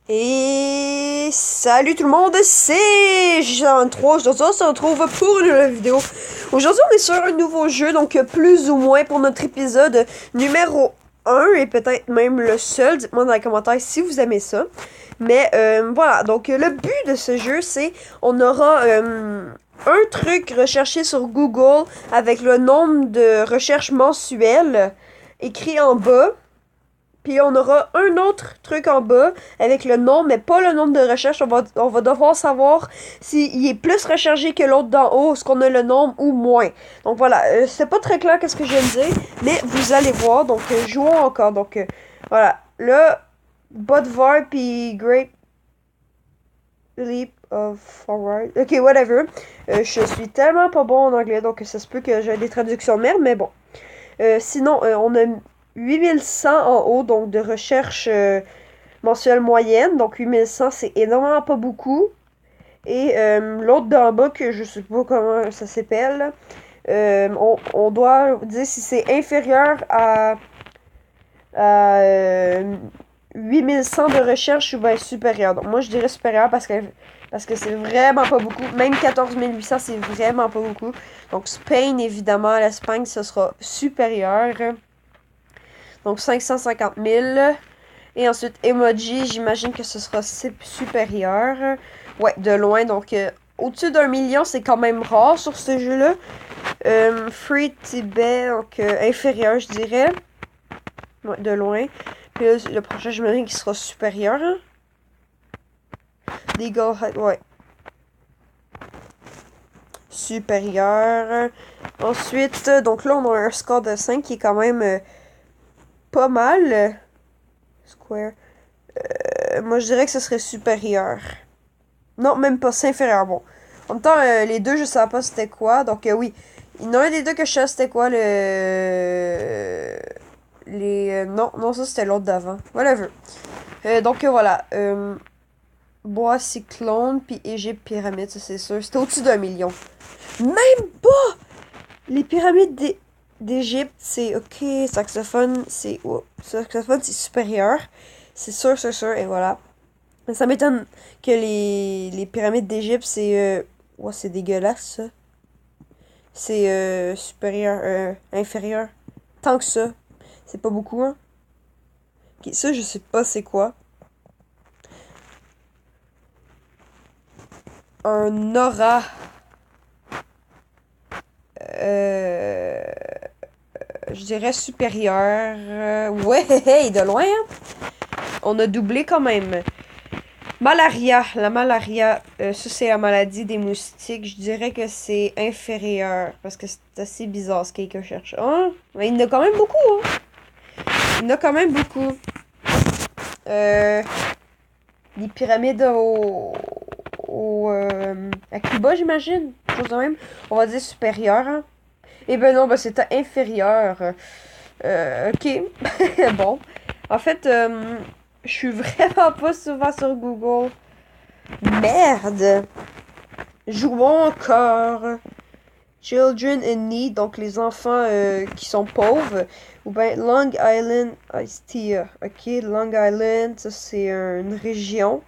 Et salut tout le monde, c'est Jean3. Aujourd'hui, on se retrouve pour une nouvelle vidéo. Aujourd'hui, on est sur un nouveau jeu, donc plus ou moins pour notre épisode numéro 1 et peut-être même le seul. Dites-moi dans les commentaires si vous aimez ça. Mais voilà, donc le but de ce jeu, c'est on aura un truc recherché sur Google avec le nombre de recherches mensuelles écrit en bas. Puis on aura un autre truc en bas avec le nombre, mais pas le nombre de recherches. On va devoir savoir s'il est plus recherché que l'autre d'en haut, est-ce qu'on a le nombre ou moins. Donc voilà, c'est pas très clair qu'est-ce que je viens de dire, mais vous allez voir. Donc jouons encore. Donc voilà, là, Budvar puis Great Leap of Forward. Ok, whatever. Je suis tellement pas bon en anglais, donc ça se peut que j'ai des traductions merde, mais bon. Sinon, on a 8100 en haut, donc de recherche mensuelle moyenne. Donc 8100, c'est énormément pas beaucoup. Et l'autre d'en bas, que je sais pas comment ça s'appelle, on doit dire si c'est inférieur à 8100 de recherche ou bien supérieur. Donc moi, je dirais supérieur parce que c'est vraiment pas beaucoup. Même 14800, c'est vraiment pas beaucoup. Donc Spain, évidemment, l'Espagne, ce sera supérieur. Donc 550 000. Et ensuite, emoji, j'imagine que ce sera supérieur. Ouais, de loin. Donc, au-dessus d'1 million, c'est quand même rare sur ce jeu-là. Free Tibet, donc inférieur, je dirais. Ouais, de loin. Puis là, le prochain, j'imagine qu'il sera supérieur. Hein? Legal Height, ouais. Supérieur. Ensuite, donc là, on a un score de 5 qui est quand même pas mal. Square. Moi, je dirais que ce serait supérieur. Non, même pas, c'est inférieur. Bon. En même temps, les deux, je savais pas c'était quoi. Donc, oui. Il y en a un des deux que je savais c'était quoi, non, non, ça c'était l'autre d'avant. Whatever. Donc, voilà. Bois cyclone, puis Égypte pyramide, ça c'est sûr. C'était au-dessus d'1 million. Même pas! Les pyramides d'Égypte, c'est ok. Saxophone, c'est. Oh, saxophone, c'est supérieur. C'est sûr, c'est sûr, et voilà. Ça m'étonne que les pyramides d'Égypte, c'est. Ouais, c'est dégueulasse, ça. C'est supérieur, inférieur. Tant que ça. C'est pas beaucoup, hein. Ok, ça, je sais pas c'est quoi. Un aura. Euh, je dirais supérieur. Ouais, hey, de loin, hein. On a doublé quand même. Malaria. La malaria, ça c'est la maladie des moustiques. Je dirais que c'est inférieur. Parce que c'est assez bizarre ce que quelqu'un cherche. Hein? Mais il y en a quand même beaucoup. Hein? Il y en a quand même beaucoup. Les pyramides à Cuba, j'imagine. Chose de même. On va dire supérieur. Hein? Eh ben non, ben c'était inférieur. Ok. Bon. En fait, je suis vraiment pas souvent sur Google. Merde! Jouons encore. Children in Need, donc les enfants qui sont pauvres. Ou bien Long Island Iced Ok, Long Island, ça c'est une région.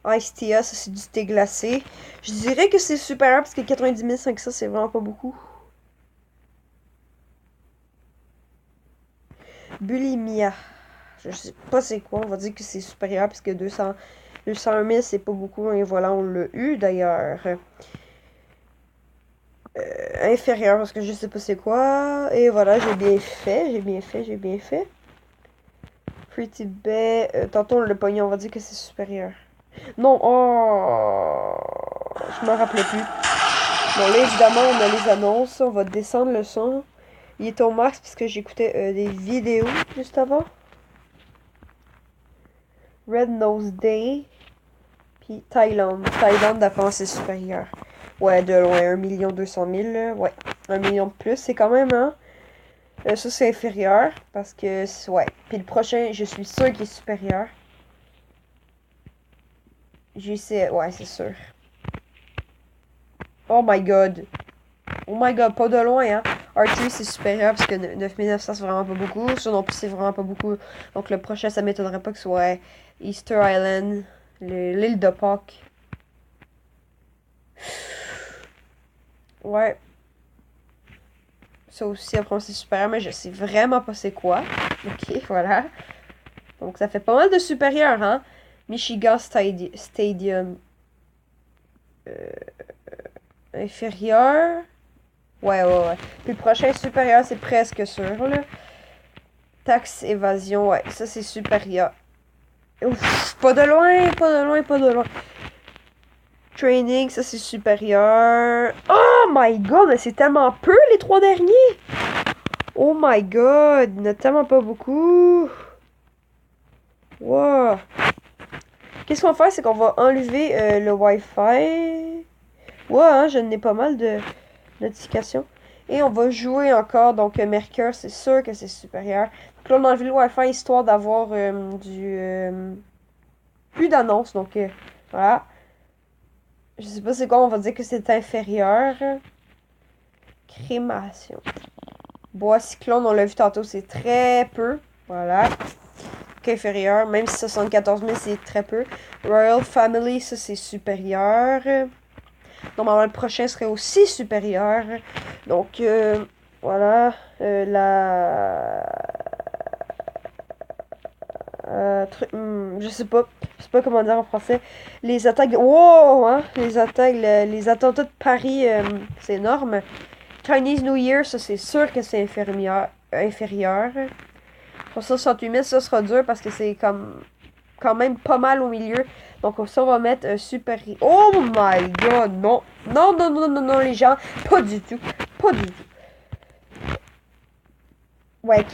Iced Tea, ça c'est du thé glacé. Je dirais que c'est supérieur parce que 90 500 c'est vraiment pas beaucoup. Bulimia. Je sais pas c'est quoi, on va dire que c'est supérieur parce que 201 000 c'est pas beaucoup. Et voilà, on l'a eu d'ailleurs. Inférieur parce que je sais pas c'est quoi. Et voilà, j'ai bien fait, j'ai bien fait, j'ai bien fait. Pretty Bay. Tantôt on l'a pogné, on va dire que c'est supérieur. Non, oh, je me rappelais plus. Bon là évidemment on a les annonces, on va descendre le son. Il est au max parce que j'écoutais des vidéos juste avant. Red Nose Day. Puis Thaïlande. Thaïlande d'après c'est supérieur. Ouais, de loin, 1 200 000, là. Ouais, 1 million de plus, c'est quand même, hein. Ça, c'est inférieur, parce que, ouais. Puis le prochain, je suis sûr qu'il est supérieur. Ouais, c'est sûr. Oh my god. Oh my god, pas de loin, hein. Archery, c'est supérieur, parce que 9900, c'est vraiment pas beaucoup. Ça non plus, c'est vraiment pas beaucoup. Donc le prochain, ça m'étonnerait pas que ce soit Easter Island, l'île de Pâques. Ouais. Ça aussi, après, c'est supérieur, mais je sais vraiment pas c'est quoi. Ok, voilà. Donc, ça fait pas mal de supérieur, hein? Michigan Stadium. Inférieur. Ouais. Puis le prochain supérieur, c'est presque sûr, là. Taxe évasion, ouais. Ça, c'est supérieur. Ouf, pas de loin. Training, ça, c'est supérieur. Oh my god, mais c'est tellement peu, les 3 derniers! Oh my god, il n'y en a tellement pas beaucoup. Wow. Qu'est-ce qu'on va faire, c'est qu'on va enlever le Wi-Fi. Ouais, hein, je n'ai pas mal de notifications. Et on va jouer encore. Donc, Mercure, c'est sûr que c'est supérieur. Donc là, on a enlevé le Wi-Fi histoire d'avoir plus d'annonces. Donc, voilà. Je sais pas c'est quoi, on va dire que c'est inférieur. Crémation. Bois cyclone, on l'a vu tantôt, c'est très peu. Voilà. Inférieur, même si 74 000 c'est très peu. Royal Family, ça c'est supérieur. Normalement, le prochain serait aussi supérieur. Donc, voilà. Je sais pas. Je sais pas comment dire en français. Les attaques. Wow! Hein? Les attentats de Paris, c'est énorme. Chinese New Year, ça c'est sûr que c'est inférieur. 368 000, ça sera dur parce que c'est comme quand même pas mal au milieu. Donc ça, on va mettre supérieur. Oh my god, non. Non, les gens. Pas du tout. Ouais,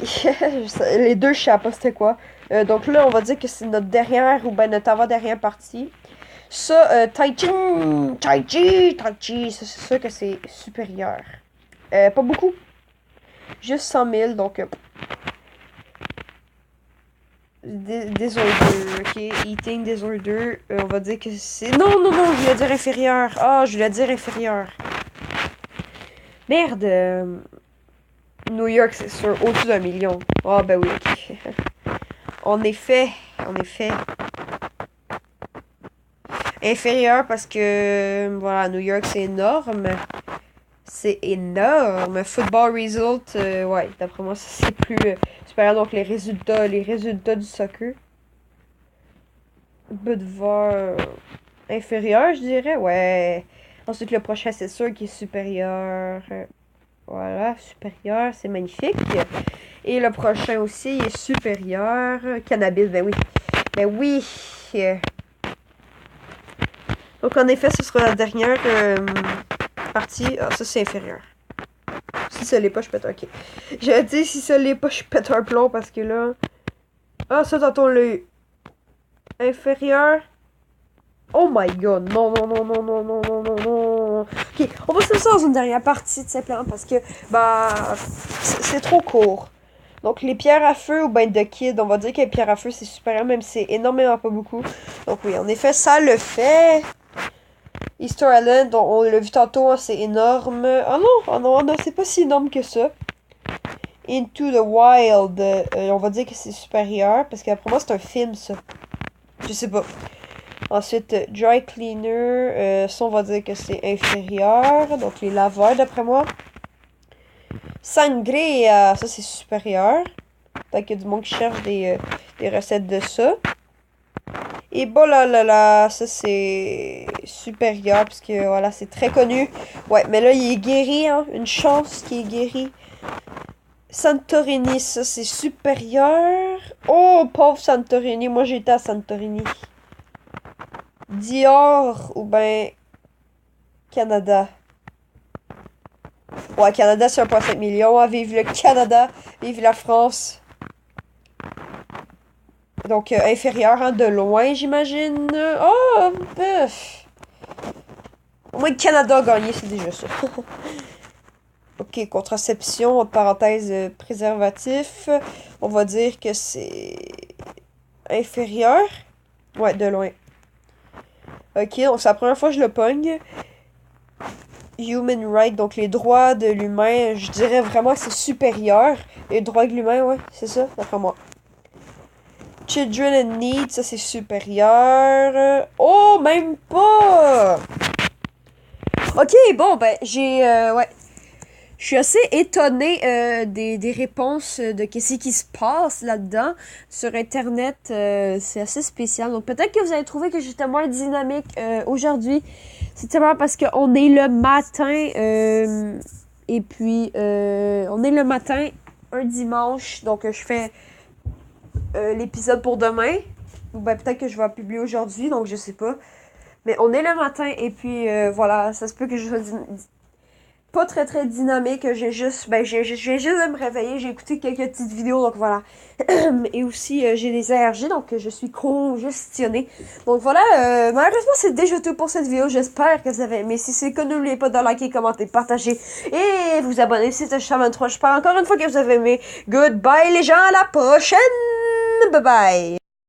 les deux, je sais pas c'était quoi. Donc là, on va dire que c'est notre dernière ou ben notre avant-dernière partie. Ça, Tai Chi, ça c'est sûr que c'est supérieur. Pas beaucoup. Juste 100 000, donc... Disorder, ok. Eating disorder, on va dire que c'est... Non, je voulais dire inférieur. Ah, je voulais dire inférieur. Merde. New York, c'est sûr, au-dessus d'1 million. Ah, ben oui, ok. En effet. Inférieur parce que, voilà, New York, c'est énorme. Football result, ouais, d'après moi, c'est plus supérieur. Donc, les résultats du soccer. Budvar inférieur, je dirais, ouais. Ensuite, le prochain, c'est sûr qu'il est supérieur. Voilà, supérieur, c'est magnifique. Et le prochain aussi, il est supérieur. Cannabis, ben oui. Donc, en effet, ce sera la dernière partie. Ah, ça, c'est inférieur. Si ça l'est pas, je pète un... Ok. J'allais dire, si ça l'est pas, je pète un plomb parce que là... Ah, ça, tantôt, le inférieur. Oh my god, non. Ok, on va se faire ça dans une dernière partie, tout simplement, parce que, bah, c'est trop court. Donc, les pierres à feu ou ben de kid, on va dire que les pierres à feu, c'est supérieur, même si c'est énormément pas beaucoup. Donc, oui, en effet, ça le fait. Easter Island, on l'a vu tantôt, hein, c'est énorme. Oh non, c'est pas si énorme que ça. Into the Wild, on va dire que c'est supérieur, parce qu'après moi, c'est un film, ça. Je sais pas. Ensuite, Dry Cleaner, ça, on va dire que c'est inférieur. Donc, les laveurs, d'après moi. Sangria, ça, c'est supérieur. Peut-être qu'il y a du monde qui cherche des recettes de ça. Et là, ça c'est supérieur, parce que voilà, c'est très connu. Ouais, mais là, il est guéri, hein. Une chance qu'il est guéri. Santorini, ça c'est supérieur. Oh, pauvre Santorini, moi j'étais à Santorini. Dior, ou ben Canada. Ouais, Canada c'est 1,5 million. Hein. Vive le Canada, vive la France. Donc, inférieur, hein, de loin, j'imagine. Oh, bœuf. Au moins, le Canada a gagné, c'est déjà ça. Ok, contraception, entre parenthèses, préservatif. On va dire que c'est inférieur. Ouais, de loin. Ok, donc c'est la première fois que je le pogne. Human rights, donc les droits de l'humain, je dirais vraiment que c'est supérieur. Les droits de l'humain, ouais, c'est ça, d'après moi. Children in Need, ça c'est supérieur. Oh, même pas! Ok, bon, ben, ouais. Je suis assez étonnée des réponses de qu'est-ce qui se passe là-dedans. Sur Internet, c'est assez spécial. Donc, peut-être que vous avez trouvé que j'étais moins dynamique aujourd'hui. C'est tellement parce qu'on est le matin. Et puis, on est le matin, un dimanche. Donc, je fais l'épisode pour demain. Ou ben, peut-être que je vais publier aujourd'hui, donc je sais pas. Mais on est le matin et puis voilà, ça se peut que je sois pas très très dynamique. J'ai juste de me réveiller, j'ai écouté quelques petites vidéos, donc voilà. Et aussi j'ai des allergies, donc je suis congestionnée. Donc voilà, malheureusement c'est déjà tout pour cette vidéo. J'espère que vous avez aimé. Si c'est le cas, n'oubliez pas de liker, commenter, partager et vous abonner si c'est Chat23. Je parle encore une fois que vous avez aimé. Goodbye les gens, à la prochaine. Bye bye.